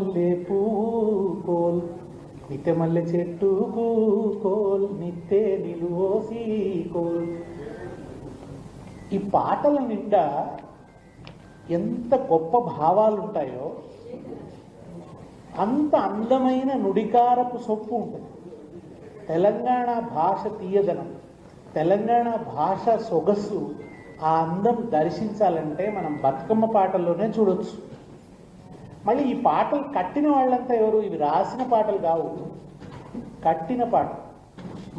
మల్లె పూకోల్ నిత్య మల్లె చెట్టుకు కోల్ నిత్య నిలువోసి కోల్. ఈ పాటల నిండా ఎంత గొప్ప భావాలు ఉంటాయో అంత అందమైన నుడికారపు సొప్పు ఉంటుంది. తెలంగాణ భాష తీయదనం, తెలంగాణ భాష సొగసు, ఆ అందం దర్శించాలంటే మనం బతుకమ్మ పాటల్లోనే చూడొచ్చు. మళ్ళీ ఈ పాటలు కట్టిన వాళ్ళంతా ఎవరు? ఇవి రాసిన పాటలు కావు, కట్టిన పాటలు,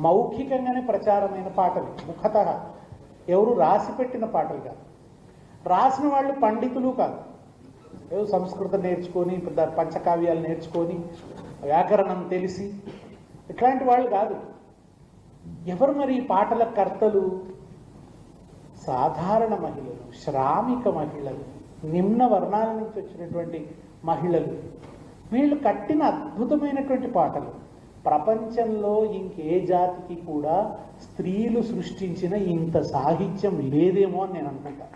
మౌఖికంగానే ప్రచారమైన పాటలు, ముఖతః ఎవరు రాసి పెట్టిన పాటలు కాదు. రాసిన వాళ్ళు పండితులు కాదు, ఏదో సంస్కృతం నేర్చుకొని పంచకావ్యాలు నేర్చుకొని వ్యాకరణం తెలిసి ఇట్లాంటి వాళ్ళు కాదు. ఎవరు మరి ఈ పాటల కర్తలు? సాధారణ మహిళలు, శ్రామిక మహిళలు, నిమ్న వర్ణాల నుంచి వచ్చినటువంటి మహిళలు. వీళ్ళు కట్టిన అద్భుతమైనటువంటి పాటలు. ప్రపంచంలో ఇంకే జాతికి కూడా స్త్రీలు సృష్టించిన ఇంత సాహిత్యం లేదేమో అని నేను అనుకుంటా.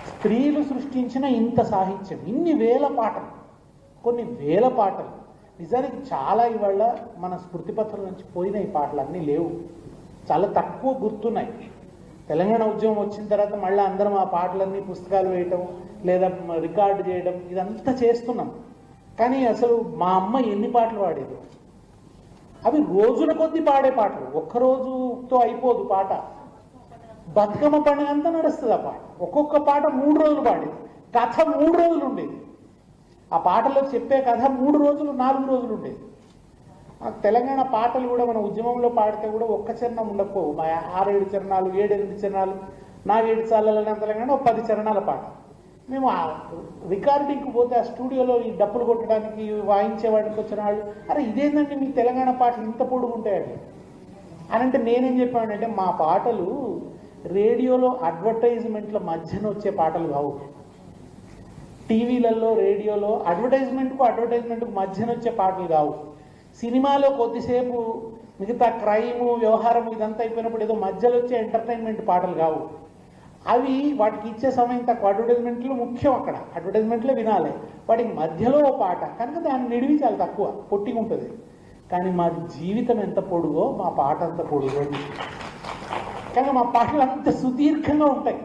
స్త్రీలు సృష్టించిన ఇంత సాహిత్యం, ఇన్ని వేల పాటలు, కొన్ని వేల పాటలు. నిజానికి చాలా ఇవాళ మన స్మృతిపత్రం నుంచి పోయిన ఈ పాటలు అన్నీ లేవు, చాలా తక్కువ గుర్తున్నాయి. తెలంగాణ ఉద్యమం వచ్చిన తర్వాత మళ్ళీ అందరం ఆ పాటలన్నీ పుస్తకాలు వేయటం లేదా రికార్డు చేయడం ఇదంతా చేస్తున్నాం. కానీ అసలు మా అమ్మ ఎన్ని పాటలు పాడేది, అవి రోజుల కొద్దీ పాడే పాటలు, ఒక్కరోజుతో అయిపోదు పాట. బతుకమ్మ పండుగ అంతా నడుస్తుంది ఆ పాట, ఒక్కొక్క పాట 3 రోజులు పాడేది, కథ 3 రోజులు ఉండేది. ఆ పాటలో చెప్పే కథ 3 రోజులు 4 రోజులు ఉండేది. తెలంగాణ పాటలు కూడా మన ఉద్యమంలో పాడితే కూడా ఒక్క చరణం ఉండకపోవు, మా 6-7 చరణాలు 7-8 చరణాలు, నా 7 చాలన తెలంగాణ 10 చరణాల పాట. మేము ఆ రికార్డింగ్కి పోతే ఆ స్టూడియోలో ఈ డప్పులు కొట్టడానికి వాయించేవాడికి వచ్చిన వాళ్ళు, అరే ఇదేందండి మీ తెలంగాణ పాటలు ఇంత పొడుగుంటాయండి అని అంటే నేనేం చెప్పానంటే, మా పాటలు రేడియోలో అడ్వర్టైజ్మెంట్ల మధ్యన వచ్చే పాటలు కావు, టీవీలలో రేడియోలో అడ్వర్టైజ్మెంట్కు మధ్యన వచ్చే పాటలు కావు, సినిమాలో కొద్దిసేపు మిగతా క్రైము వ్యవహారం ఇదంతా అయిపోయినప్పుడు ఏదో మధ్యలో వచ్చే ఎంటర్టైన్మెంట్ పాటలు కావు. అవి వాటికి ఇచ్చే సమయం తక్కువ, అడ్వర్టైజ్మెంట్లు ముఖ్యం, అక్కడ అడ్వర్టైజ్మెంట్లే వినాలి, వాటికి మధ్యలో పాట కనుక దాన్ని నిడివి చాలా తక్కువ, పొట్టిగా ఉంటుంది. కానీ మాది జీవితం ఎంత పొడుగో మా పాట అంత పొడుగో, కనుక మా పాటలు అంత సుదీర్ఘంగా ఉంటాయి.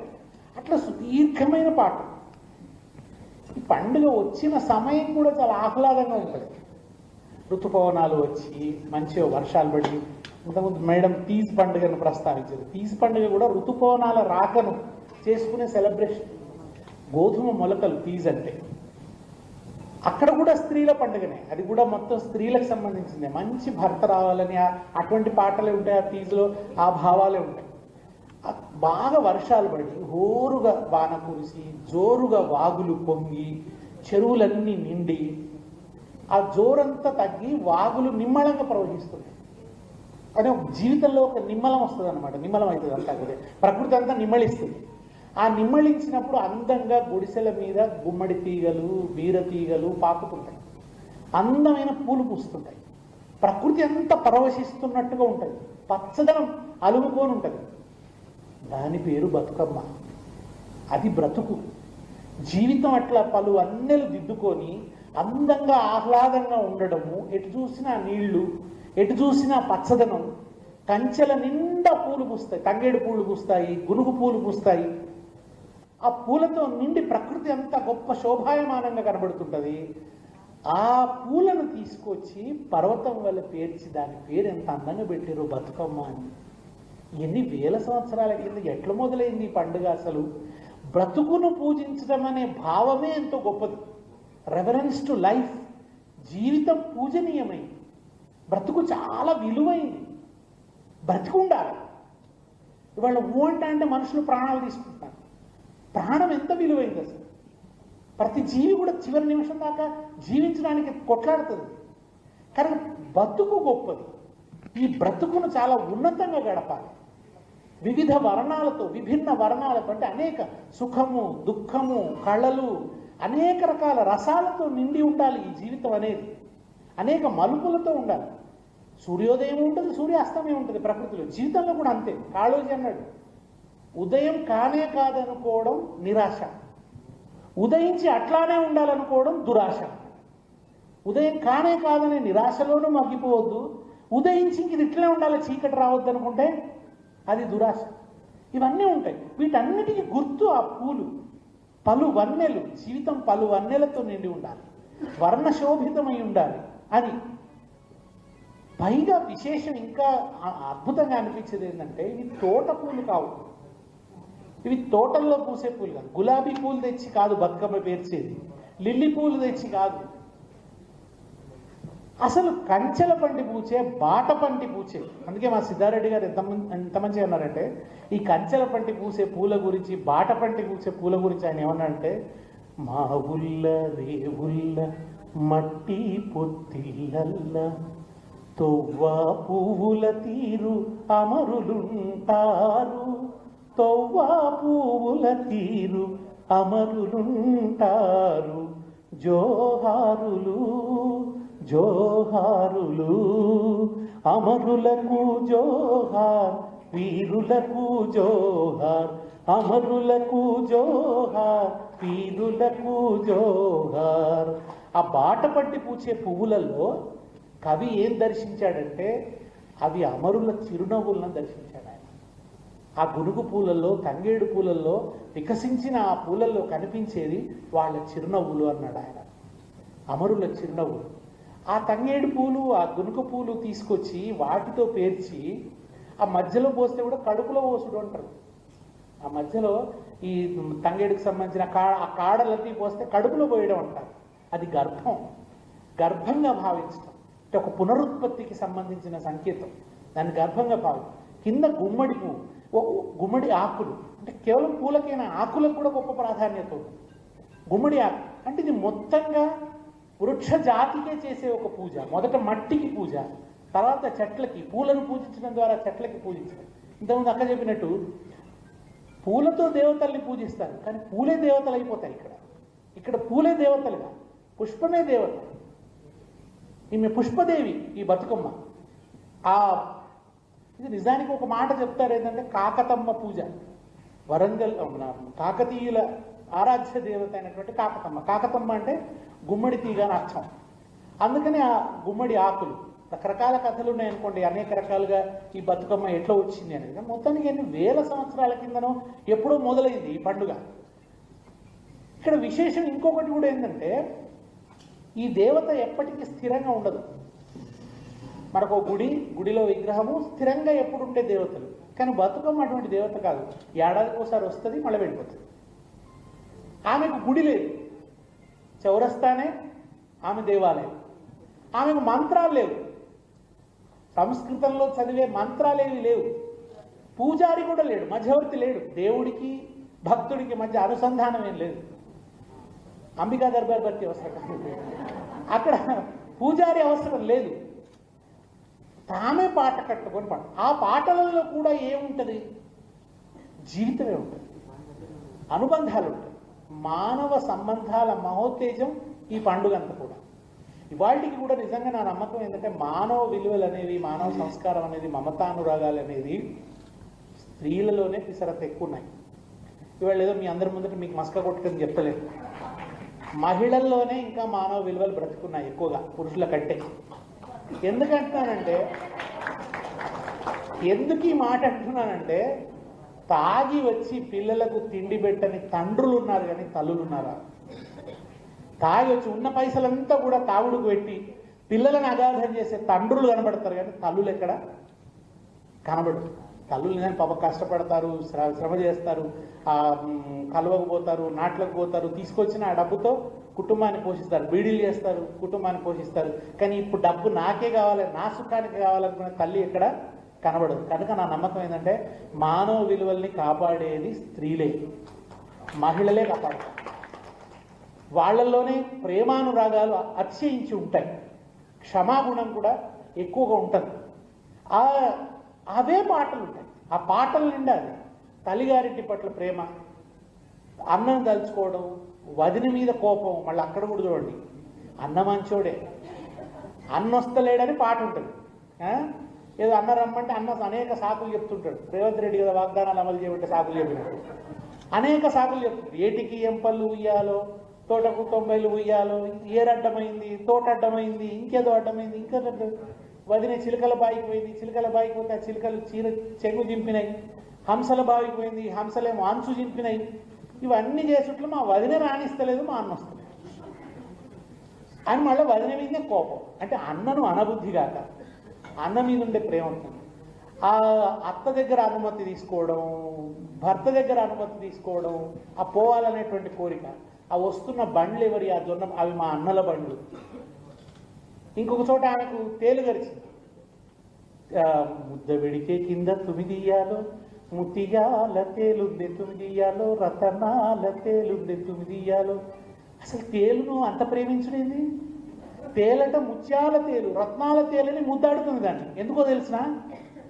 అట్లా సుదీర్ఘమైన పాట. ఈ పండుగ వచ్చిన సమయం కూడా చాలా ఆహ్లాదంగా ఉంటుంది. ఋతుపవనాలు వచ్చి మంచిగా వర్షాలు పడి, ఇంతకుముందు మేడం తీజ్ పండుగను ప్రస్తావించారు. తీజ్ పండుగ కూడా ఋతుపవనాల రాకను చేసుకునే సెలబ్రేషన్. గోధుమ మొలకలు తీజ్ అంటే, అక్కడ కూడా స్త్రీల పండుగనే, అది కూడా మొత్తం స్త్రీలకు సంబంధించిందే. మంచి భర్త రావాలని అటువంటి పాటలే ఉంటాయి ఆ తీజ్లో, ఆ భావాలే ఉంటాయి. బాగా వర్షాలు పడి హోరుగా వాన కురిసి జోరుగా వాగులు పొంగి చెరువులన్నీ నిండి ఆ జోరంతా తగ్గి వాగులు నిమ్మళంగా ప్రవహిస్తుంది. కానీ జీవితంలో ఒక నిమ్మలం వస్తుంది అనమాట, నిమ్మలం అవుతుంది అంతా కూడా, ప్రకృతి అంతా నిమ్మళిస్తుంది. ఆ నిమ్మళించినప్పుడు అందంగా గుడిసెల మీద గుమ్మడి తీగలు బీర తీగలు పాకుతుంటాయి, అందమైన పూలు పూస్తుంటాయి, ప్రకృతి అంతా పరవశిస్తున్నట్టుగా ఉంటుంది, పచ్చదనం అలుముకొని ఉంటుంది. దాని పేరు బతుకమ్మ. అది బ్రతుకు. జీవితం అట్లా పలు అన్నెలు దిద్దుకొని అందంగా ఆహ్లాదంగా ఉండడము, ఎటు చూసినా నీళ్లు, ఎటు చూసినా పచ్చదనం, కంచెల నిండా పూలు పూస్తాయి, తంగేడు పూలు పూస్తాయి, గునుగు పూలు పూస్తాయి. ఆ పూలతో నిండి ప్రకృతి అంతా గొప్ప శోభాయమానంగా కనబడుతుంటుంది. ఆ పూలను తీసుకొచ్చి పర్వతం వల్ల పేర్చి దాని పేరు ఎంత అందంగా పెట్టారో బతుకమ్మ అని. ఎన్ని వేల సంవత్సరాల కింద ఎట్లా మొదలైంది ఈ పండుగ? అసలు బ్రతుకును పూజించడం అనే భావమే ఎంతో గొప్పది. Reverence to life. జీవితం పూజనీయమైంది, బ్రతుకు చాలా విలువైంది, బ్రతికు ఉండాలి. ఇవాళ అంటే మనుషులు ప్రాణాలు తీసుకుంటున్నారు. ప్రాణం ఎంత విలువైంది అసలు. ప్రతి జీవి కూడా చివరి నిమిషం దాకా జీవించడానికి కొట్లాడుతుంది. కానీ బ్రతుకు గొప్పది. ఈ బ్రతుకును చాలా ఉన్నతంగా గడపాలి. వివిధ వర్ణాలతో, విభిన్న వర్ణాలతో, అంటే అనేక సుఖము దుఃఖము కళలు అనేక రకాల రసాలతో నిండి ఉండాలి ఈ జీవితం అనేది. అనేక మలుపులతో ఉండాలి. సూర్యోదయం ఉంటుంది, సూర్యాస్తమయం ఉంటుంది ప్రకృతిలో, జీవితంలో కూడా అంతే. కాళోజీ అన్నాడు, ఉదయం కానే కాదనుకోవడం నిరాశ, ఉదయించి అట్లానే ఉండాలనుకోవడం దురాశ. ఉదయం కానే కాదనే నిరాశలోనూ మగ్గిపోవద్దు. ఉదయించి ఇది ఇట్లే ఉండాలి, చీకటి రావద్దు అనుకుంటే అది దురాశ. ఇవన్నీ ఉంటాయి. వీటన్నిటికీ గుర్తు ఆ పూలు, పలు వన్నెలు. జీవితం పలు వన్నెలతో నిండి ఉండాలి, వర్ణశోభితమై ఉండాలి అని. పైగా విశేషం ఇంకా అద్భుతంగా అనిపించేది ఏంటంటే, ఇవి తోట పూలు కావు, ఇవి తోటల్లో పూసే పూలు కాదు. గులాబీ పూలు తెచ్చి కాదు బతుకమ్మ పేర్చేది, లిల్లీ పూలు తెచ్చి కాదు, అసలు కంచెల పంటి పూచే, బాట పంటి పూచే. అందుకే మా సిద్ధారెడ్డి గారు ఎంత మంచిగా అన్నారంటే, ఈ కంచెల పంటి పూసే పూల గురించి, బాట పంటి పూసే పూల గురించి ఆయన ఏమన్నారంటే, మా ఊళ్ళ రేవుల్ల మట్టి పొత్తిళ్ళల్ల తొవ్వా పువ్వుల తీరు అమరులుంటారు, తొవ్వా పువ్వుల తీరు అమరులుంటారు, జోహారులు జోహారులు అమరులకు జోహార్, వీరులకు జోహార్, అమరులకు జోహార్, వీరులకు జోహార్. ఆ బాట పట్టి పూచే పువ్వులలో కవి ఏం దర్శించాడంటే, అవి అమరుల చిరునవ్వులను దర్శించాడు ఆయన. ఆ గునుగు పూలల్లో, తంగేడు పూలల్లో వికసించిన ఆ పూలల్లో కనిపించేది వాళ్ళ చిరునవ్వులు అన్నాడు ఆయన, అమరుల చిరునవ్వులు. ఆ తంగేడు పూలు, ఆ గునుక పూలు తీసుకొచ్చి వాటితో పేర్చి ఆ మధ్యలో పోస్తే కూడా కడుపులో పోసుడు అంటారు. ఆ మధ్యలో ఈ తంగేడుకు సంబంధించిన ఆ కాడలన్నీ పోస్తే కడుపులో పోయడం అంటారు. అది గర్భం, గర్భంగా భావించడం అంటే ఒక పునరుత్పత్తికి సంబంధించిన సంకేతం. దాన్ని గర్భంగా భావించడం. కింద గుమ్మడి పువ్వు, గుమ్మడి ఆకులు, అంటే కేవలం పూలకైనా ఆకులకు కూడా గొప్ప ప్రాధాన్యత ఉంది. గుమ్మడి ఆకు అంటే ఇది మొత్తంగా వృక్ష జాతికే చేసే ఒక పూజ. మొదట మట్టికి పూజ, తర్వాత చెట్లకి, పూలను పూజించడం ద్వారా చెట్లకి పూజించడం. ఇంతకుముందు అక్క చెప్పినట్టు పూలతో దేవతల్ని పూజిస్తారు, కానీ పూలే దేవతలు అయిపోతాయి. ఇక్కడ పూలే దేవతలుగా, పుష్పమే దేవత. ఈమె పుష్పదేవి ఈ బతుకమ్మ. ఇది నిజానికి ఒక మాట చెప్తారు ఏంటంటే, కాకతమ్మ పూజ. వరంగల్ కాకతీయుల ఆరాధ్య దేవత అయినటువంటి కాకతమ్మ. కాకతమ్మ అంటే గుమ్మడి తీగ అని అర్థం. అందుకని ఆ గుమ్మడి ఆకులు, రకరకాల కథలు ఉన్నాయనుకోండి, అనేక రకాలుగా ఈ బతుకమ్మ ఎట్లా వచ్చింది అనేది. మొత్తానికి ఎన్ని వేల సంవత్సరాల కిందనో ఎప్పుడో మొదలైంది ఈ పండుగ. ఇక్కడ విశేషం ఇంకొకటి కూడా ఏంటంటే, ఈ దేవత ఎప్పటికీ స్థిరంగా ఉండదు. మనకు గుడిలో విగ్రహము స్థిరంగా ఎప్పుడు ఉండే దేవతలు. కానీ బతుకమ్మ అటువంటి దేవత కాదు. ఏడాదికి ఒకసారి వస్తుంది, మళ్ళీ వెళ్ళిపోతుంది. ఆమెకు గుడి లేదు, చౌరస్తానే ఆమె దేవాలయం. ఆమెకు మంత్రాలు లేవు, సంస్కృతంలో చదివే మంత్రాలేవి లేవు. పూజారి కూడా లేడు, మధ్యవర్తి లేడు. దేవుడికి భక్తుడికి మధ్య అనుసంధానం ఏం లేదు. అంబికా దర్బార్ భర్తీ అవసరం కాదు, అక్కడ పూజారి అవసరం లేదు. తామే పాట కట్టుకొని పాట. ఆ పాటలలో కూడా ఏముంటుంది? జీవితమే ఉంటుంది, అనుబంధాలు ఉంటాయి, మానవ సంబంధాల మహోత్తేజం ఈ పండుగ అంతా కూడా. ఇవాళకి కూడా నిజంగా నా నమ్మకం ఏంటంటే, మానవ విలువలు అనేవి, మానవ సంస్కారం అనేది, మమతానురాగాలు అనేది స్త్రీలలోనే పిసరత ఎక్కువ ఉన్నాయి. ఇవాళ ఏదో మీ అందరి ముందట మీకు మస్క కొట్టుకొని చెప్తలేదు, మహిళల్లోనే ఇంకా మానవ విలువలు బ్రతుకున్నాయి ఎక్కువగా పురుషుల కంటే. ఎందుకు ఈ మాట అంటున్నానంటే, తాగి వచ్చి పిల్లలకు తిండి పెట్టని తండ్రులు ఉన్నారు కానీ తల్లులు ఉన్నారా? తాగి వచ్చి ఉన్న పైసలంతా కూడా తాగుడుకు పెట్టి పిల్లలను అగాధం చేసే తండ్రులు కనబడతారు కానీ తల్లులు ఎక్కడ కనబడరు. తల్లులు నేను పాప కష్టపడతారు, శ్రమ చేస్తారు, కలువకు పోతారు, నాట్లకు పోతారు, తీసుకొచ్చిన ఆ డబ్బుతో కుటుంబాన్ని పోషిస్తారు, బీడీలు చేస్తారు, కుటుంబాన్ని పోషిస్తారు. కానీ ఇప్పుడు డబ్బు నాకే కావాలి, నా సుఖానికి కావాలనుకునే తల్లి ఎక్కడ కనబడదు. కనుక నా నమ్మకం ఏంటంటే, మానవ విలువల్ని కాపాడేది స్త్రీలే, మహిళలే కాపాడతారు. వాళ్ళల్లోనే ప్రేమానురాగాలు అతిశయించి ఉంటాయి, క్షమాగుణం కూడా ఎక్కువగా ఉంటుంది. అవే పాటలు ఉంటాయి. ఆ పాటల నిండా అది తల్లిగారింటి పట్ల ప్రేమ, అన్నం తలుచుకోవడం, వదిన మీద కోపం. మళ్ళీ అక్కడ కూడా చూడండి, అన్న మంచోడే, అన్న వస్తలేడని పాట ఉంటుంది. ఏదో అన్న రమ్మంటే అన్న అనేక సాకులు చెప్తుంటాడు. రేవంత్ రెడ్డి కదా వాగ్దానాలు అమలు చేయబట్టే సాకులు చెప్పినట్టు అనేక సాకులు చెప్తుంటాడు. ఏటికి ఎంపళ్ళు ఉయ్యాలో, తోటకు 90లు ఉయ్యాలో, ఏరడ్డమైంది, తోట అడ్డమైంది, ఇంకేదో అడ్డమైంది, ఇంకేదో వదిన చిలుకల బావికి పోయింది, చిలుకల బావికి పోతే ఆ చిలుకలు చీర చెంగు చింపినాయి, హంసల బావికి పోయింది, హంసలేమో అంచు చింపినాయి. ఇవన్నీ చేసుట్లు మా వదిన రాణిస్తలేదు, మా అన్న వస్తలేదు అని మళ్ళీ వదిన మీదే కోపం. అంటే అన్నను అనబుద్ధి కాక అన్న మీద ఉండే ప్రేమ ఉంటుంది. ఆ అత్త దగ్గర అనుమతి తీసుకోవడం, భర్త దగ్గర అనుమతి తీసుకోవడం, ఆ పోవాలనేటువంటి కోరిక, ఆ వస్తున్న బండ్లు ఎవరి, ఆ జొన్న అవి మా అన్నల బండ్లు. ఇంకొక చోట ఆమెకు తేలు గరిచింది. ముద్ద వెడికే కింద తుమిదియాలో, ముతియాల తేలుంది తుమిదియాలో, రతనాల తేలుంది తుమిదియాలో. అసలు తేలును అంత ప్రేమించలేదు. తేలంట ముత్యాల తేలు, రత్నాల తేలని ముద్దాడుతుంది దాన్ని. ఎందుకో తెలిసిన,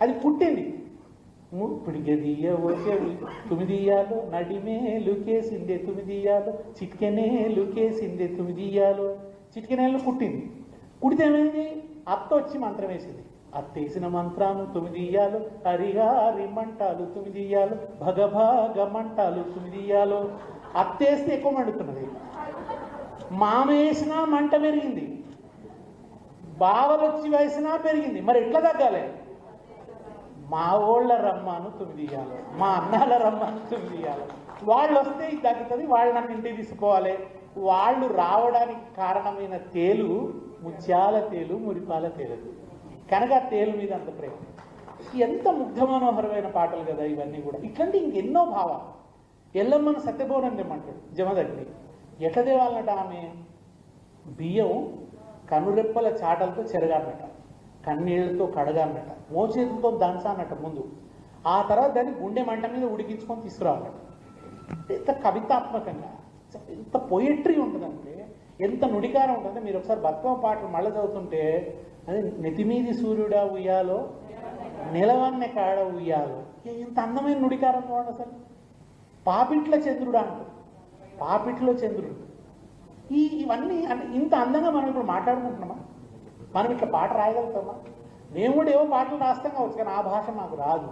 అది పుట్టింది. తుమిదియాలో, నడిమేలుకేసిందే తుమిదియాలో, చిట్కెనేలుకేసిందే తుమిదియాలో. చిట్కెనేళ్ళు పుట్టింది. కుడితే ఏమైంది, అత్త వచ్చి మంత్రం వేసింది. అత్తేసిన మంత్రాలు తుమిదియాలు, హరిహారి మంటాలు తుమిదియాలు, భగభాగ మంటాలు తుమిదియాలు. అత్తేస్తే ఎక్కువ మండుతున్నది, మామ వేసినా మంట పెరిగింది, బావలు వచ్చి వేసినా పెరిగింది. మరి ఎట్లా తగ్గాలి? మా ఓళ్ళ రమ్మను తుమిదియాలి, మా అన్నాల రమ్మను తుమిదియాలి. వాళ్ళు వస్తే ఇది తగ్గుతుంది, వాళ్ళు నన్ను ఇంటికి తీసుకోవాలి. వాళ్ళు రావడానికి కారణమైన తేలు ముత్యాల తేలు, మురిపాల తేలు. కనుక తేలు మీద అంత ప్రేమ. ఎంత ముగ్ధ మనోహరమైన పాటలు కదా ఇవన్నీ కూడా. ఇట్లాంటి ఇంకెన్నో భావాలు. ఎల్లమ్మను సత్యభవనం తెమ్మంటాడు జమదగ్ని. ఎట్ల దేవాలన్నట ఆమె? బియ్యం కనురెప్పల చాటలతో చెరగాలన్నట, కన్నీళ్లతో కడగాలన్నట, మోచేతులతో దంచాలన్నట ముందు. ఆ తర్వాత దాన్ని గుండె మంట మీద ఉడికించుకొని తీసుకురావాలన్నట. ఎంత కవితాత్మకంగా, ఎంత పొయిట్రీ ఉంటుందంటే, ఎంత నుడికారం ఉంటుందంటే, మీరు ఒకసారి బతుకమ్మ పాటలు మళ్ళీ చదువుతుంటే, అది నెతిమీది సూర్యుడా ఉయ్యాలో, నిలవన్నె కాడ ఉయ్యాలో. ఎంత అందమైన నుడికారం చూడండి అసలు. పాపిట్ల చంద్రుడా అంటారు, పాపిట్లో చంద్రుడు. ఇవన్నీ అంటే ఇంత అందంగా మనం ఇప్పుడు మాట్లాడుకుంటున్నామా? మనం ఇట్లా పాట రాయగలుగుతామా? మేము కూడా ఏవో పాటలు రాస్తాం కావచ్చు, కానీ ఆ భాష మాకు రాదు.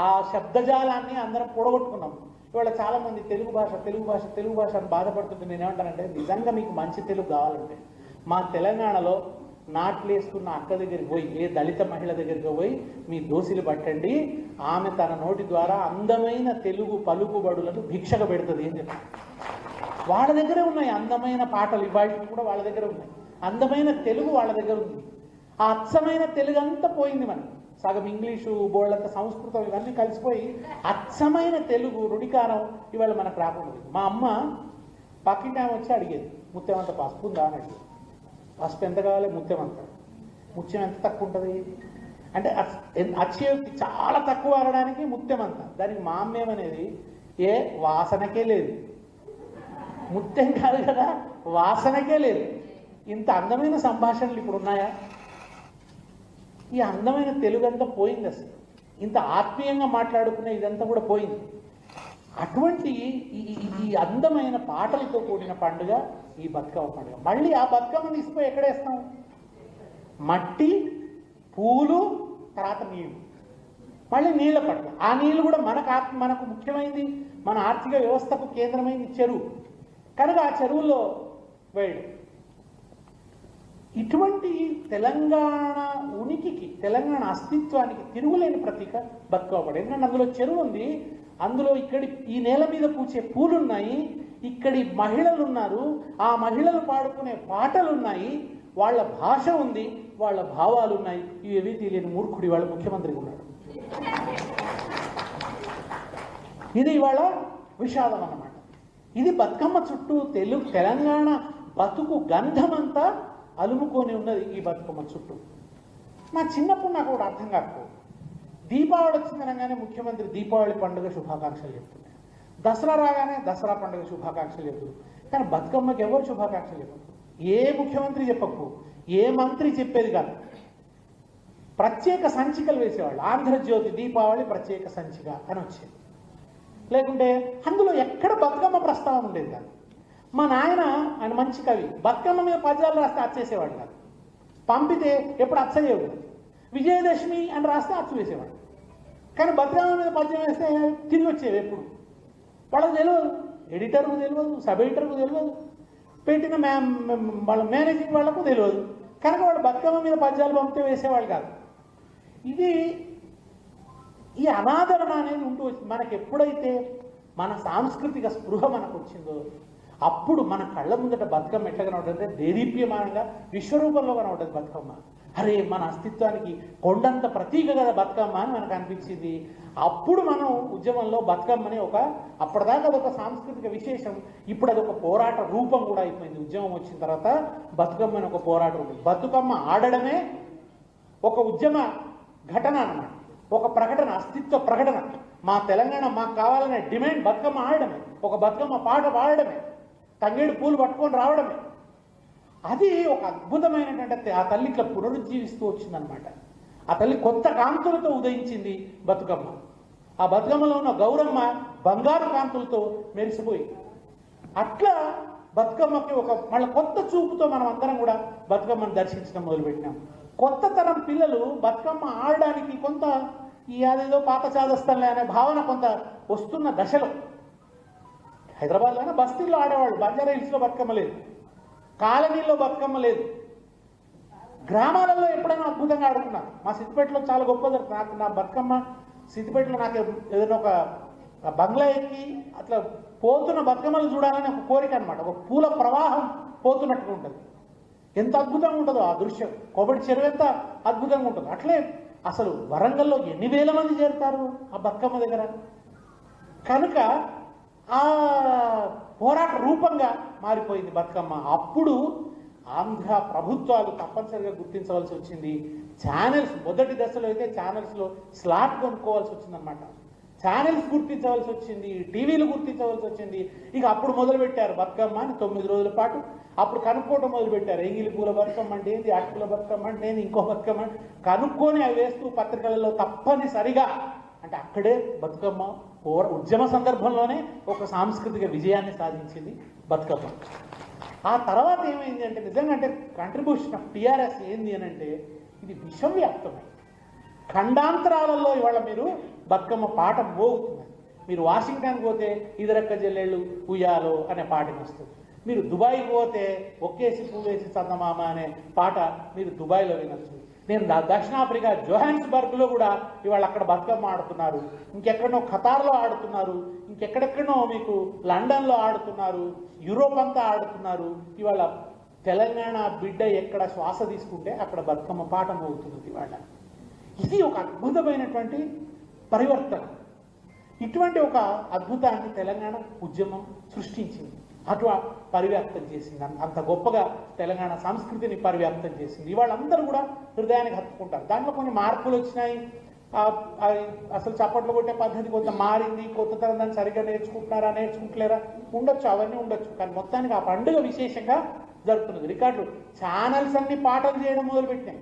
ఆ శబ్దజాలాన్ని అందరం పొడగొట్టుకున్నాం. ఇవాళ చాలామంది తెలుగు భాష అని బాధపడుతుంటే నేనేమంటానంటే, నిజంగా మీకు మంచి తెలుగు కావాలంటే మా తెలంగాణలో నాట్లు వేసుకున్న అక్క దగ్గరికి పోయి, ఏ దళిత మహిళ దగ్గరికి పోయి మీ దోసిలు పట్టండి, ఆమె తన నోటి ద్వారా అందమైన తెలుగు పలుకుబడులను భిక్షగా పెడుతుంది అని చెప్పి. వాళ్ళ దగ్గరే ఉన్నాయి అందమైన పాటలు, ఇవాళకి కూడా వాళ్ళ దగ్గర ఉన్నాయి. అందమైన తెలుగు వాళ్ళ దగ్గర ఉంది. ఆ అచ్చమైన తెలుగు అంతా పోయింది మనకి. సగం ఇంగ్లీషు, బోళ్ళంత సంస్కృతం ఇవన్నీ కలిసిపోయి అచ్చమైన తెలుగు రుడికారం ఇవాళ మనకు రాకుండా. మా అమ్మ పక్కింటి ఆమె వచ్చి అడిగేది, ముత్యమంత పసుపు ఉందా అని అడిగేది. పసుపు ఎంత కావాలి? ముత్యం ఎంత తక్కువ ఉంటుంది అంటే, అత్యయోక్తి చాలా తక్కువ ఆడడానికి ముత్యం అంత. దానికి మా అమ్మ ఏమనేది, ఏ వాసనకే లేదు, ముత్యం కాదు కదా, వాసనకే లేదు. ఇంత అందమైన సంభాషణలు ఇప్పుడు ఉన్నాయా? ఈ అందమైన తెలుగు అంతా పోయింది అసలు. ఇంత ఆత్మీయంగా మాట్లాడుకునే ఇదంతా కూడా పోయింది. అటువంటి ఈ అందమైన పాటలతో కూడిన పండుగ ఈ బతుకమ్మ పండుగ. మళ్ళీ ఆ బతుకమ్మని తీసుకుపోయి ఎక్కడేస్తాం? మట్టి, పూలు, తర్వాత నీళ్లు. మళ్ళీ నీళ్ల పట్ల. ఆ నీళ్లు కూడా మనకు ముఖ్యమైనది, మన ఆర్థిక వ్యవస్థకు కేంద్రమైంది చెరువు. కనుక ఆ చెరువుల్లో వేయడం. ఇటువంటి తెలంగాణ ఉనికికి, తెలంగాణ అస్తిత్వానికి తిరుగులేని ప్రతీక బతుకమ్మ పండుగ. ఎందుకంటే అందులో చెరువు ఉంది, అందులో ఈ నేల మీద పూచే పూలున్నాయి, ఇక్కడి మహిళలు ఉన్నారు, ఆ మహిళలు పాడుకునే పాటలు ఉన్నాయి, వాళ్ళ భాష ఉంది, వాళ్ళ భావాలు ఉన్నాయి. ఇవి తెలియని మూర్ఖుడి వాళ్ళ ముఖ్యమంత్రికి ఉన్నాడు. ఇది ఇవాళ విషాదం అన్నమాట. ఇది బతుకమ్మ చుట్టూ తెలంగాణ బతుకు గంధమంతా అలుముకొని ఉన్నది ఈ బతుకమ్మ చుట్టూ. నా చిన్నప్పుడు నాకు కూడా అర్థం కాకపో, దీపావళి వచ్చిందనగానే ముఖ్యమంత్రి దీపావళి పండుగ శుభాకాంక్షలు చెప్తున్నాడు, దసరా రాగానే దసరా పండుగ శుభాకాంక్షలు చెప్తారు. కానీ బతుకమ్మకి ఎవరు శుభాకాంక్షలు చెప్పరు. ఏ ముఖ్యమంత్రి చెప్పకు, ఏ మంత్రి చెప్పేది కాదు. ప్రత్యేక సంచికలు వేసేవాళ్ళు. ఆంధ్రజ్యోతి దీపావళి ప్రత్యేక సంచిక అని వచ్చేది. లేకుంటే అందులో ఎక్కడ బతుకమ్మ ప్రస్తావన ఉండేది కాదు. మా నాయన, ఆయన మంచి కవి, బతుకమ్మ మీద పద్యాలు రాస్తే అచ్చేసేవాడు కాదు. పంపితే ఎప్పుడు అచ్చయ్యేవాడు కాదు. విజయదశమి అని రాస్తే అచ్చు వేసేవాడు. కానీ బతుకమ్మ మీద పద్యం వేస్తే తిరిగి వచ్చేవి ఎప్పుడు. వాళ్ళకి తెలియదు ఎడిటర్కు తెలియదు, సబ్ ఎడిటర్కు తెలియదు, పెట్టిన వాళ్ళ మేనేజింగ్ వాళ్లకు తెలియదు. కనుక వాళ్ళు బతుకమ్మ మీద పద్యాలు పంపితే వేసేవాళ్ళు కాదు. ఇది ఈ అనాదరణ అనేది ఉంటూ వచ్చింది. మనకు ఎప్పుడైతే మన సాంస్కృతిక స్పృహ మనకు వచ్చిందో అప్పుడు మన కళ్ళ ముందట బతుకమ్మ ఎట్లా కనబడుతుంది, దేదీప్యమానంగా విశ్వరూపంలో కనబడుతుంది బతుకమ్మ. అరే మన అస్తిత్వానికి కొండంత ప్రతీక కదా బతుకమ్మ అని మనకు అనిపించింది. అప్పుడు మనం ఉద్యమంలో బతుకమ్మని అప్పటిదాకా అదొక సాంస్కృతిక విశేషం, ఇప్పుడు అదొక పోరాట రూపం కూడా అయిపోయింది. ఉద్యమం వచ్చిన తర్వాత బతుకమ్మని ఒక పోరాట రూపం. బతుకమ్మ ఆడడమే ఒక ఉద్యమ ఘటన అన్నమాట, ఒక ప్రకటన, అస్తిత్వ ప్రకటన. మా తెలంగాణ మాకు కావాలనే డిమాండ్ బతుకమ్మ ఆడడమే, ఒక బతుకమ్మ పాట పాడడమే, తంగేడు పూలు పట్టుకొని రావడమే. అది ఒక అద్భుతమైనటువంటి ఆ తల్లి ఇట్లా పునరుజ్జీవిస్తూ వచ్చిందనమాట. ఆ తల్లి కొత్త కాంతులతో ఉదయించింది బతుకమ్మ. ఆ బతుకమ్మలో ఉన్న గౌరమ్మ బంగారు కాంతులతో మెరిసిపోయింది. అట్లా బతుకమ్మకి మళ్ళీ కొత్త చూపుతో మనం అందరం కూడా బతుకమ్మను దర్శించడం మొదలుపెట్టినాం. కొత్త తరం పిల్లలు బతుకమ్మ ఆడడానికి కొంత అదేదో పాత చాదస్తాంలే అనే భావన కొంత వస్తున్న దశలో, హైదరాబాద్లోనే బస్తీల్లో ఆడేవాళ్ళు, బంజారా హిల్స్లో బతుకమ్మ లేదు, కాలనీల్లో బతుకమ్మ లేదు, గ్రామాలలో ఎప్పుడైనా అద్భుతంగా ఆడుకున్నాను. మా సిద్దిపేటలో చాలా గొప్ప జరుగుతుంది. నా బతుకమ్మ సిద్దిపేటలో నాకు ఏదైనా ఒక బంగ్లా ఎక్కి అట్లా పోతున్న బతుకమ్మలు చూడాలని ఒక కోరిక అనమాట. ఒక పూల ప్రవాహం పోతున్నట్టుగా ఉంటుంది. ఎంత అద్భుతంగా ఉంటుందో ఆ దృశ్యం. కొబ్బరి చెరువు ఎంత అద్భుతంగా ఉంటుంది. అట్లే అసలు వరంగల్లో ఎన్ని వేల మంది చేరుతారు ఆ బతుకమ్మ దగ్గర. కనుక ఆ పోరాట రూపంగా మారిపోయింది బతుకమ్మ. అప్పుడు ఆంధ్ర ప్రభుత్వాలు తప్పనిసరిగా గుర్తించవలసి వచ్చింది. ఛానల్స్ మొదటి దశలో అయితే ఛానల్స్లో స్లాట్ కొనుక్కోవాల్సి వచ్చిందనమాట. ఛానల్స్ గుర్తించవలసి వచ్చింది, టీవీలు గుర్తించవలసి వచ్చింది. ఇక అప్పుడు మొదలుపెట్టారు బతుకమ్మ అని 9 రోజుల పాటు అప్పుడు కనుక్కోవటం మొదలుపెట్టారు. ఎంగిలి పూల బతుకమ్మ అంటే ఏంది, అటుకుల బతుకమ్మ అంటే ఏంది, ఇంకో బతుకమ్మ కనుక్కొని అవి వేస్తూ పత్రికలలో తప్పనిసరిగా అంటే అక్కడే బతుకమ్మ ఉద్యమ సందర్భంలోనే ఒక సాంస్కృతిక విజయాన్ని సాధించింది బతుకమ్మ. ఆ తర్వాత ఏమైంది అంటే నిజంగా అంటే కంట్రిబ్యూషన్ ఆఫ్ టీఆర్ఎస్ ఏంది అని అంటే ఇది విశ్వవ్యాప్తమై ఖండాంతరాలలో ఇవాళ మీరు బతుకమ్మ పాట మోగుతుంది. మీరు వాషింగ్టన్ పోతే ఇదరక్క జల్లెళ్ళు ఉయ్యాలో అనే పాటని వస్తుంది. మీరు దుబాయ్ పోతే ఒక్కేసి పువ్వేసి చందమామ అనే పాట మీరు దుబాయ్లో వినొచ్చు. నేను దక్షిణాఫ్రికా జోహాన్స్బర్గ్లో కూడా ఇవాళ అక్కడ బతుకమ్మ ఆడుతున్నారు, ఇంకెక్కడనో ఖతార్లో ఆడుతున్నారు, ఇంకెక్కడెక్కడనో మీకు లండన్లో ఆడుతున్నారు, యూరోప్ అంతా ఆడుతున్నారు. ఇవాళ తెలంగాణ బిడ్డ ఎక్కడ శ్వాస తీసుకుంటే అక్కడ బతుకమ్మ పాట మోగుతుంది ఇవాళ. ఇది ఒక అద్భుతమైనటువంటి పరివర్తన. ఇటువంటి ఒక అద్భుతాన్ని తెలంగాణ ఉద్యమం సృష్టించింది, అటు పరివ్యాప్తం చేసింది. అంత గొప్పగా తెలంగాణ సంస్కృతిని పరివ్యాప్తం చేసింది. వాళ్ళందరూ కూడా హృదయానికి హత్తుకుంటారు. దాంట్లో కొన్ని మార్పులు వచ్చినాయి. అసలు చప్పట్లు కొట్టే పద్ధతి కొంత మారింది. కొత్త తరం దాన్ని సరిగ్గా నేర్చుకుంటున్నారా నేర్చుకుంటలేరా ఉండొచ్చు, అవన్నీ ఉండొచ్చు. కానీ మొత్తానికి ఆ పండుగ విశేషంగా జరుగుతున్నది. రికార్డులు ఛానల్స్ అన్ని పాటలు చేయడం మొదలుపెట్టినాయి.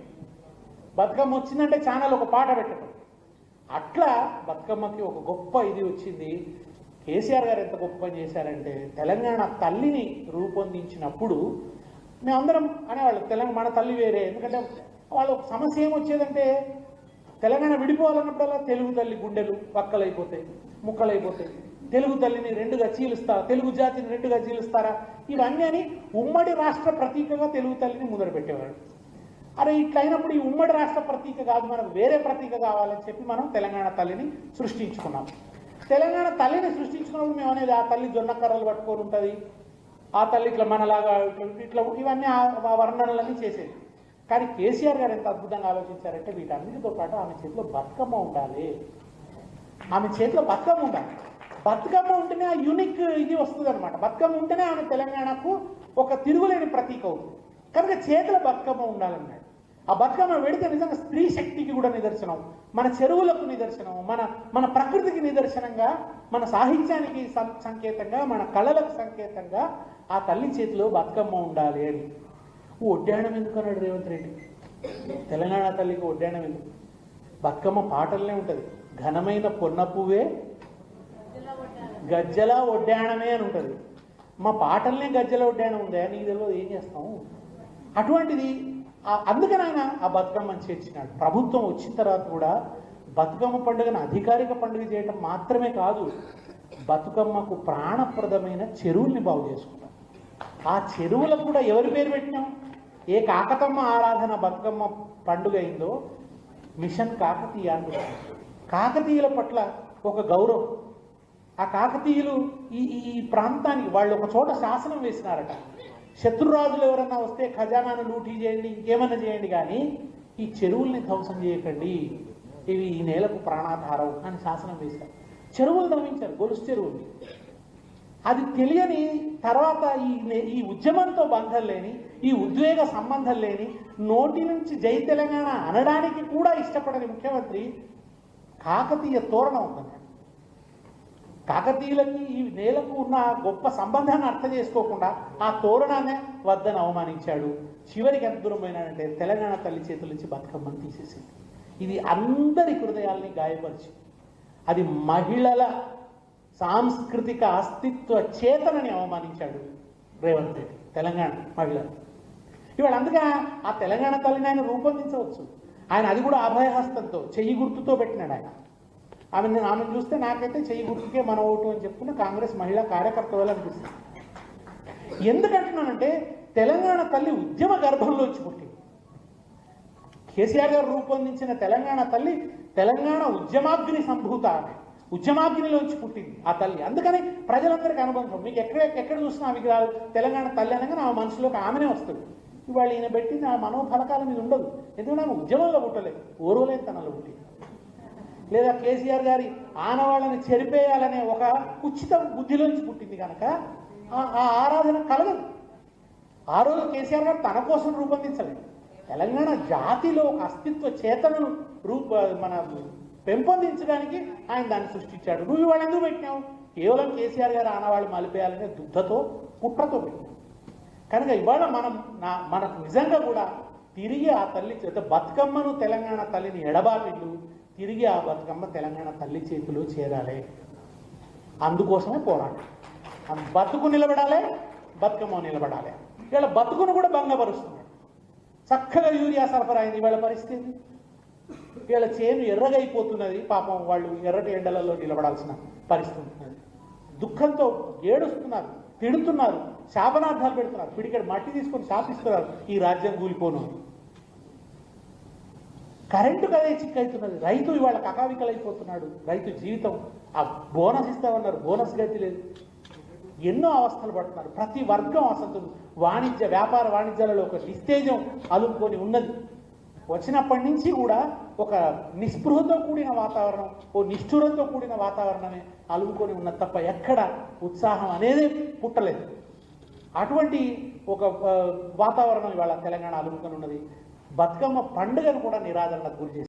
బతుకమ్మ వచ్చిందంటే ఛానల్ ఒక పాట పెట్టడం. అట్లా బతుకమ్మకి ఒక గొప్ప ఇది వచ్చింది. కేసీఆర్ గారు ఎంత గొప్ప పని చేశారంటే తెలంగాణ తల్లిని రూపొందించినప్పుడు మేమందరం అనేవాళ్ళు మన తల్లి వేరే. ఎందుకంటే వాళ్ళ ఒక సమస్య ఏమొచ్చేదంటే తెలంగాణ విడిపోవాలన్నప్పుడల్లా తెలుగు తల్లి గుండెలు పక్కలైపోతాయి, ముక్కలైపోతాయి. తెలుగు తల్లిని 2గా చీలుస్తారా, తెలుగు జాతిని 2గా చీలుస్తారా, ఇవన్నీ అని ఉమ్మడి రాష్ట్ర ప్రతీకగా తెలుగు తల్లిని ముందర పెట్టేవాడు. అరే ఇట్లా అయినప్పుడు ఈ ఉమ్మడి రాష్ట్ర ప్రతీక కాదు, మనకు వేరే ప్రతీక కావాలని చెప్పి మనం తెలంగాణ తల్లిని సృష్టించుకున్నాం. తెలంగాణ తల్లిని సృష్టించుకున్నప్పుడు మేము అనేది ఆ తల్లి జొన్న కర్రలు పట్టుకొని ఉంటుంది, ఆ తల్లి ఇట్లా మనలాగా ఇట్లా ఇవన్నీ ఆ వర్ణనలన్నీ చేసేది. కానీ కేసీఆర్ గారు ఎంత అద్భుతంగా ఆలోచించారంటే వీటన్నిటితో పాటు ఆమె చేతిలో బతుకమ్మ ఉండాలి, ఆమె చేతిలో బతుకమ్మ ఉండాలి. బతుకమ్మ ఉంటేనే ఆ యూనిక్ ఇది వస్తుంది అనమాట. బతుకమ్మ ఉంటేనే ఆమె తెలంగాణకు ఒక తిరుగులేని ప్రతీక అవుతుంది. కనుక చేతిలో బతుకమ్మ ఉండాలన్నాడు. ఆ బతుకమ్మ వెడితే నిజంగా స్త్రీ శక్తికి కూడా నిదర్శనం, మన చెరువులకు నిదర్శనం, మన ప్రకృతికి నిదర్శనంగా, మన సాహిత్యానికి సంకేతంగా, మన కళలకు సంకేతంగా ఆ తల్లి చేతిలో బతుకమ్మ ఉండాలి అని. ఒడ్డాణం ఎందుకు అన్నాడు రేవంత్ రెడ్డి. తెలంగాణ తల్లికి ఒడ్డాణం ఎందుకు? బతుకమ్మ పాటలనే ఉంటుంది. ఘనమైన పొన్న పువ్వే గజ్జల ఒడ్డాణమే అని ఉంటుంది. మా పాటలనే గజ్జల ఒడ్డాణం ఉందా, నీకు తెలియదు, ఏం చేస్తాము? అటువంటిది అందుకని ఆయన ఆ బతుకమ్మని చేర్చినాడు. ప్రభుత్వం వచ్చిన తర్వాత కూడా బతుకమ్మ పండుగను అధికారిక పండుగ చేయడం మాత్రమే కాదు, బతుకమ్మకు ప్రాణప్రదమైన చెరువుల్ని బాగు చేసుకున్నాం. ఆ చెరువులకు కూడా ఎవరి పేరు పెట్టినాం? ఏ కాకతమ్మ ఆరాధన బతుకమ్మ పండుగ అయిందో మిషన్ కాకతీయ అంటారు. కాకతీయుల పట్ల ఒక గౌరవం. ఆ కాకతీయులు ఈ ప్రాంతానికి వాళ్ళు ఒక చోట శాసనం వేసినారట, శత్రురాజులు ఎవరన్నా వస్తే ఖజానాను లూటీ చేయండి, ఇంకేమన్నా చేయండి, కానీ ఈ చెరువుల్ని ధ్వంసం చేయకండి, ఇవి ఈ నేలకు ప్రాణాధారం అని శాసనం వేశారు. చెరువులు తవ్వించారు, గొలుసు చెరువులు. అది తెలియని తర్వాత ఈ ఉద్యమంతో బంధం లేని, ఈ ఉద్వేగ సంబంధం లేని, నోటి నుంచి జై తెలంగాణ అనడానికి కూడా ఇష్టపడని ముఖ్యమంత్రి కాకతీయ తోరణం ఉందన్నాడు. కాకతీయులకి ఈ నేలకు ఉన్న గొప్ప సంబంధాన్ని అర్థం చేసుకోకుండా ఆ తోరణాన్ని వద్దని అవమానించాడు. చివరికి ఎంత దూరం పోయినాడంటే తెలంగాణ తల్లి చేతుల నుంచి బతుకమ్మని తీసేసింది. ఇది అందరి హృదయాల్ని గాయపరిచి, అది మహిళల సాంస్కృతిక అస్తిత్వ చేతనని అవమానించాడు రేవంత్ రెడ్డి తెలంగాణ మహిళలు. ఇవాళ అందుకే ఆ తెలంగాణ తల్లిని ఆయన రూపొందించవచ్చు. ఆయన అది కూడా అభయహస్తంతో, చెయ్యి గుర్తుతో పెట్టినాడు ఆయన. ఆమెను చూస్తే నాకైతే చెయ్యి గుర్తుకే మన ఓటు అని చెప్తున్న కాంగ్రెస్ మహిళా కార్యకర్త వల్ల అనిపిస్తుంది. ఎందుకంటున్నానంటే తెలంగాణ తల్లి ఉద్యమ గర్భంలోంచి పుట్టింది. కేసీఆర్ గారు రూపొందించిన తెలంగాణ తల్లి తెలంగాణ ఉద్యమాగ్ని సంభూత, ఆమె ఉద్యమాగ్నిలోంచి పుట్టింది ఆ తల్లి. అందుకని ప్రజలందరికీ అనుబంధం. మీకు ఎక్కడ చూసినా విగ్రహాలు తెలంగాణ తల్లి అనగానే ఆ మనసులోకి ఆమెనే వస్తుంది. ఇవాళ ఈయన పెట్టింది ఆ మనోఫలకాల మీద ఉండదు. ఎందుకంటే ఆమె ఉద్యమంలో పుట్టలేదు, ఓర్వలేని తనలో పుట్టింది. లేదా కేసీఆర్ గారి ఆనవాళ్ళని చెరిపేయాలనే ఒక కుచిత బుద్ధిలోంచి పుట్టింది కనుక ఆ ఆరాధన కలగదు. ఆ రోజు కేసీఆర్ గారు తన కోసం రూపొందించలేదు, తెలంగాణ జాతిలో ఒక అస్తిత్వ చేతనను మన పెంపొందించడానికి ఆయన దాన్ని సృష్టించాడు. నువ్వు ఇవాళ ఎందుకు పెట్టినావు? కేవలం కేసీఆర్ గారు ఆనవాళ్ళు మలిపేయాలనే దుద్ధతో కుట్రతో పెట్టినావు. కనుక ఇవాళ మనకు నిజంగా కూడా తిరిగి ఆ తల్లి చేత బతుకమ్మను తెలంగాణ తల్లిని ఎడబాటిళ్ళు తిరిగి ఆ బతుకమ్మ తెలంగాణ తల్లి చేతిలో చేరాలి. అందుకోసమే పోరాటం. బతుకు నిలబడాలి, బతుకమ్మ నిలబడాలి. ఇవాళ బతుకును కూడా భంగపరుస్తున్నాడు. చక్కగా యూరియా సరఫరా అయింది, ఇవాళ పరిస్థితి ఇవాళ చేను ఎర్రగైపోతున్నది. పాపం వాళ్ళు ఎర్రటి ఎండలలో నిలబడాల్సిన పరిస్థితి ఉంటున్నది. దుఃఖంతో ఏడుస్తున్నారు, తిడుతున్నారు, శాపనార్థాలు పెడుతున్నారు, పిడికెడు మట్టి తీసుకొని శాపిస్తున్నారు ఈ రాజ్యం కూలిపోను. కరెంటు కదే చిక్కవుతున్నది. రైతు ఇవాళ కకావికలైపోతున్నాడు. రైతు జీవితం ఆ బోనస్ ఇస్తామన్నారు, బోనస్ గతి లేదు. ఎన్నో అవస్థలు పడుతున్నారు. ప్రతి వర్గం అసలు వ్యాపార వాణిజ్యాలలో ఒక నిస్తేజం అలుముకొని ఉన్నది. వచ్చినప్పటి నుంచి కూడా ఒక నిస్పృహతో కూడిన వాతావరణం, ఓ నిష్ఠురంతో కూడిన వాతావరణమే అలుముకొని ఉన్నది తప్ప ఎక్కడ ఉత్సాహం అనేది పుట్టలేదు. అటువంటి ఒక వాతావరణం ఇవాళ తెలంగాణ అలుముకొని ఉన్నది. బతుకమ్మ పండుగను కూడా నిరాదరణకు గురి చేసింది.